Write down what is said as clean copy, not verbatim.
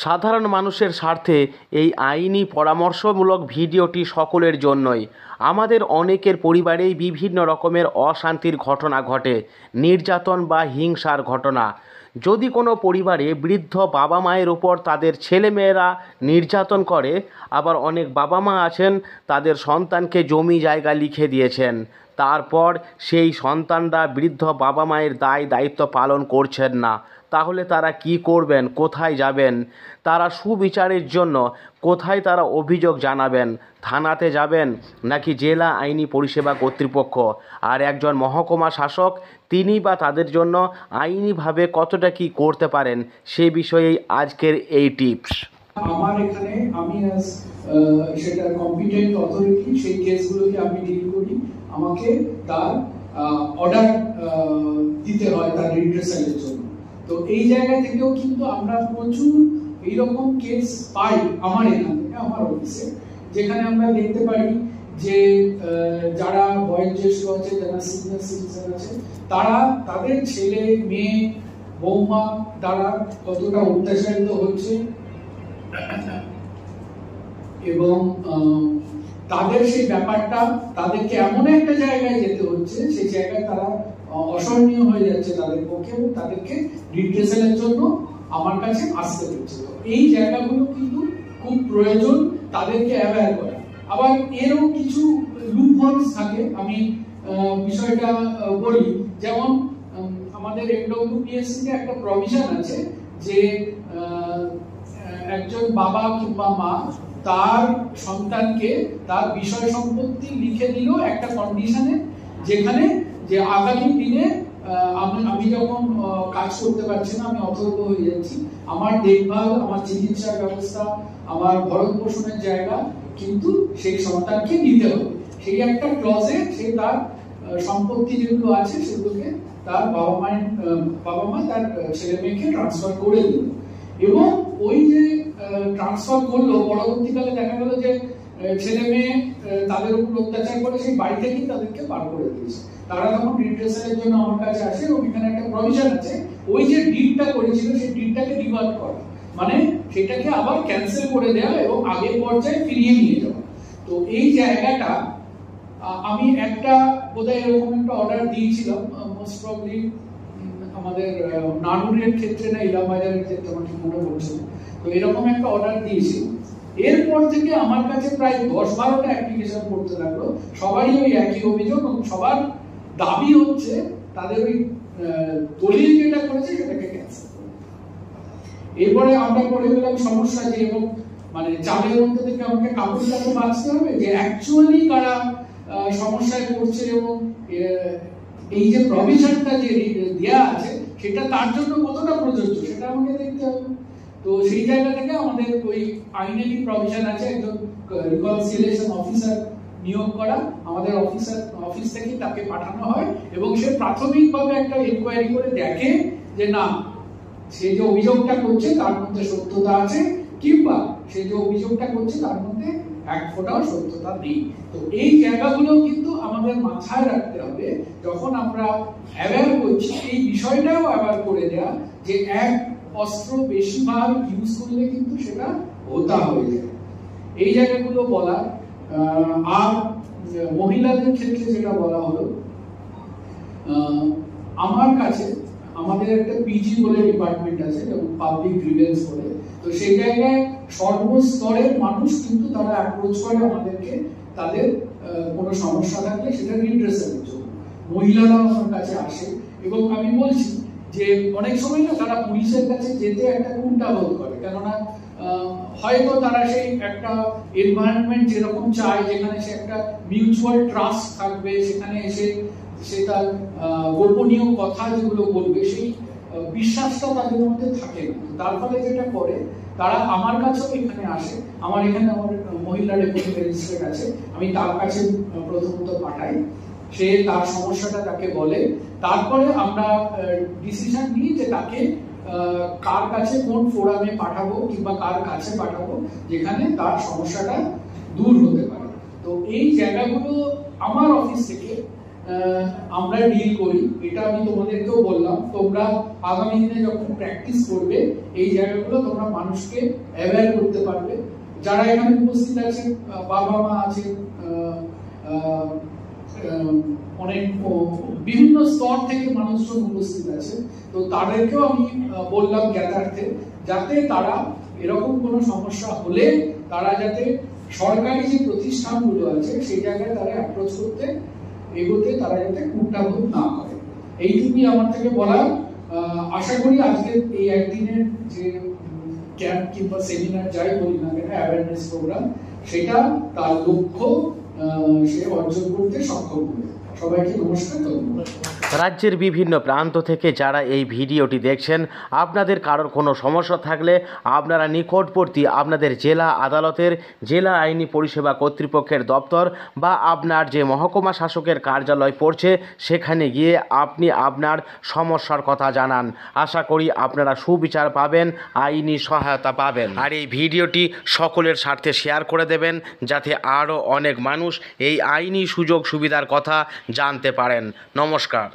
সাধারণ মানুষের স্বার্থে এই আইনি পরামর্শমূলক ভিডিওটি সকলের জন্যই। আমাদের অনেকের পরিবারেই বিভিন্ন রকমের অশান্তির ঘটনা ঘটে, নির্যাতন বা হিংসার ঘটনা। যদি কোনো পরিবারে বৃদ্ধ বাবা মায়ের ওপর তাদের ছেলেমেয়েরা নির্যাতন করে, আবার অনেক বাবা মা আছেন তাদের সন্তানকে জমি জায়গা লিখে দিয়েছেন, তারপর সেই সন্তানরা বৃদ্ধ বাবা মায়ের দায়িত্ব পালন করছেন না, তাহলে তারা কি করবেন, কোথায় যাবেন? তারা সুবিচারের জন্য কোথায় তারা অভিযোগ জানাবেন? থানাতে যাবেন নাকি জেলা আইনি পরিষেবা কর্তৃপক্ষ? আর একজন মহকুমা শাসক তিনি বা তাদের জন্য আইনিভাবে কতটা কি করতে পারেন, সে বিষয়েই আজকের এই টিপস। আমার এখানে আমি সেটা কম্পিটেন্ট অথরিটি, সেই কেসগুলোকে আমি ডিল করি। আমাকে তার অর্ডার দিতে হয় তার রিড্রেসালের জন্য। তো এই জায়গা থেকেও কিন্তু আমরা প্রচুর এইরকম কেস পাই আমার এখান থেকে, আমার অফিসে, যেখানে আমরা দেখতে পারি যে যারা বয়োজ্যেষ্ঠ আছে, যারা সিনিয়র সিটিজেন আছে, তারা তাদের ছেলে মেয়ে বৌমা দ্বারা কতটা অত্যাচারিত হচ্ছে এবং তাদের সেই ব্যাপারটা তাদেরকে এমন একটা জায়গায় যেতে হচ্ছে, সেই জায়গায় তারা অসহনীয় হয়ে যাচ্ছে তাদের পক্ষে, এবং তাদেরকে রিড্রেসালের জন্য আমার কাছে আসতে হচ্ছে। এই জায়গাগুলো কিন্তু খুব প্রয়োজন তাদেরকে অ্যাওয়্যার করা। আবার এরও কিছু লুপহোলস থাকে, আমি বিষয়টা বলি। যেমন আমাদের এনডব্লিউপিএসসি তে একটা প্রভিশন আছে যে একজন বাবা কিংবা মা তার সন্তানকে তার বিষয় সম্পত্তি লিখে দিল একটা কন্ডিশনে, যেখানে যে আগামী দিনে আমি যখন কাজ করতে পারছি না, আমি অথর্ব হয়ে যাচ্ছি, আমার দেখভাল, আমার চিকিৎসার ব্যবস্থা, আমার ভরণ পোষণের জায়গা কিন্তু সেই সন্তানকে নিতে হবে। সেই একটা ক্লজে সে তার সম্পত্তি যেগুলো আছে সেগুলোকে তার বাবা মা তার ছেলে মেয়েকে ট্রান্সফার করে দিল, এবং ওই যে ট্রান্সফার করলো, পরবর্তীকালে দেখা গেল যে ছেলে মেয়ে তাদের উপর অত্যাচার করে সেই বাড়ি থেকেই তাদেরকে বার করে দিয়েছে। তারা তখন রিড্রেসালের জন্য আমার কাছে আসে, এবং এখানে একটা প্রভিশন আছে, ওই যে ডিডটা করেছিল সেই ডিডটাকে রিভার্ট করা, মানে সেটাকে আবার ক্যান্সেল করে দেওয়া এবং আগের পর্যায়ে ফিরিয়ে নিয়ে যাওয়া। তো এই জায়গাটা আমি একটা বোধহয় এরকম একটা অর্ডার দিয়েছিলাম, মোস্ট প্রবলি আমাদের নানুরের ক্ষেত্রে না ইলামবাজারের ক্ষেত্রে, আমার ঠিক মনে পড়ছে না। তো এরকম একটা অর্ডার দিয়েছিলাম। এরপর থেকে আমার কাছে প্রায় 10-12টা অ্যাপ্লিকেশন করতে লাগলো, সবারই ওই একই অভিযোগ, এবং সবার দাবি হচ্ছে তাদের ওই দলিল যেটা করেছে সেটাকে ক্যান্সেল করে। এরপরে আমরা করে গেলাম সমস্যা যে, এবং মানে চালের মধ্যে থেকে আমাকে কাপড়টাকে বাঁচতে হবে যে অ্যাকচুয়ালি কারা সমস্যায় পড়ছে, এবং এই যে প্রভিশনটা যে দেয়া আছে সেটা তার জন্য কতটা প্রযোজ্য সেটা আমাকে দেখতে হবে। তো সেই জায়গা থেকে আমাদের ওই আইনেরই প্রভিশন আছে, একজন রিকনসিলিয়েশন অফিসার নিয়োগ করা, আমাদের অফিস থেকে তাকে পাঠানো হয়, এবং সে প্রাথমিকভাবে একটা ইনকোয়ারি করে দেখে যে না, সে যে অভিযোগটা করছে তার মধ্যে সত্যতা আছে, কিংবা সে যে অভিযোগটা করছে তার মধ্যে এক ফোঁটাও সত্যতা নেই। তো এই জায়গাগুলো কিন্তু আমাদের মাথায় রাখতে হবে যখন আমরা অ্যাওয়্যার করছি, এই বিষয়টাও অ্যাওয়্যার করে দেওয়া যে এক অস্ত্র বেশিরভাগ ইউজ করলে কিন্তু সেটা হোতা হয়ে যায়। এই জায়গাগুলো বলা। আর মহিলাদের ক্ষেত্রে যেটা বলা হলো, আমার কাছে আমাদের একটা পিজি বলে ডিপার্টমেন্ট আছে, এবং পাবলিক গ্রিভেন্স বলে। তো সেই জায়গায় সর্বস্তরের মানুষ কিন্তু তারা অ্যাপ্রোচ করে আমাদেরকে, তাদের কোনো সমস্যা থাকলে সেটা রিড্রেসালের জন্য মহিলারাও আমার কাছে আসে। এবং আমি বলছি যে অনেক সময় না তারা পুলিশের কাছে যেতে একটা কুণ্ঠাবোধ করে, কেননা হয়তো তারা সেই একটা এনভায়রনমেন্ট যেরকম চায়, যেখানে সে একটা মিউচুয়াল ট্রাস্ট থাকবে, সেখানে এসে সে তার গোপনীয় কথা যেগুলো বলবে সেই বিশ্বাসটা তাদের মধ্যে থাকে না। তার ফলে যেটা করে, তারা আমার কাছেও এখানে আসে, আমার এখানে আমার মহিলা ডেপুটি ম্যাজিস্ট্রেট আছে, আমি তার কাছে প্রথমত পাঠাই, সে তার সমস্যাটা তাকে বলে, তারপরে আমরা ডিসিশন নিই যে তাকে কার কাছে কোন ফোরামে পাঠাবো কিংবা কার কাছে পাঠাবো যেখানে তার সমস্যাটা দূর হতে পারে। তো এই জায়গাগুলো আমার অফিস থেকে আমরা ডিল করি, এটা আমি তোমাদেরকেও বললাম। তোমরা আগামী দিনে যখন প্র্যাকটিস করবে এই জায়গাগুলো তোমরা মানুষকে অ্যাওয়্যার করতে পারবে। যারা এখানে উপস্থিত আছে, বাবা মা আছে, অনেক বিভিন্ন স্তর থেকে মানুষজন উপস্থিত আছে, তো তাদেরকেও আমি বললাম জ্ঞাতার্থে, যাতে তারা এরকম কোনো সমস্যা হলে তারা যাতে সরকারি যে প্রতিষ্ঠানগুলো আছে সেই জায়গায় তারা অ্যাপ্রোচ করতে এগোতে তারা যাতে কুণ্ঠাবোধ না করে, এইটুকুই আমার থেকে বলা। আশা করি আজকে এই একদিনের যে ক্যাম্প কিংবা সেমিনার যাই বলি না কেন, অ্যাওয়ারনেস প্রোগ্রাম, সেটা তার লক্ষ্য সে অর্জন করতে সক্ষম হবে। সবাইকে নমস্কার, ধন্যবাদ। রাজ্যের বিভিন্ন প্রান্ত থেকে যারা এই ভিডিওটি দেখছেন, আপনাদের কারোর কোনো সমস্যা থাকলে আপনারা নিকটবর্তী আপনাদের জেলা আদালতের, জেলা আইনি পরিষেবা কর্তৃপক্ষের দপ্তর বা আপনার যে মহকুমা শাসকের কার্যালয় পড়ছে সেখানে গিয়ে আপনি আপনার সমস্যার কথা জানান। আশা করি আপনারা সুবিচার পাবেন, আইনি সহায়তা পাবেন। আর এই ভিডিওটি সকলের স্বার্থে শেয়ার করে দেবেন, যাতে আরও অনেক মানুষ এই আইনি সুযোগ সুবিধার কথা জানতে পারেন। নমস্কার।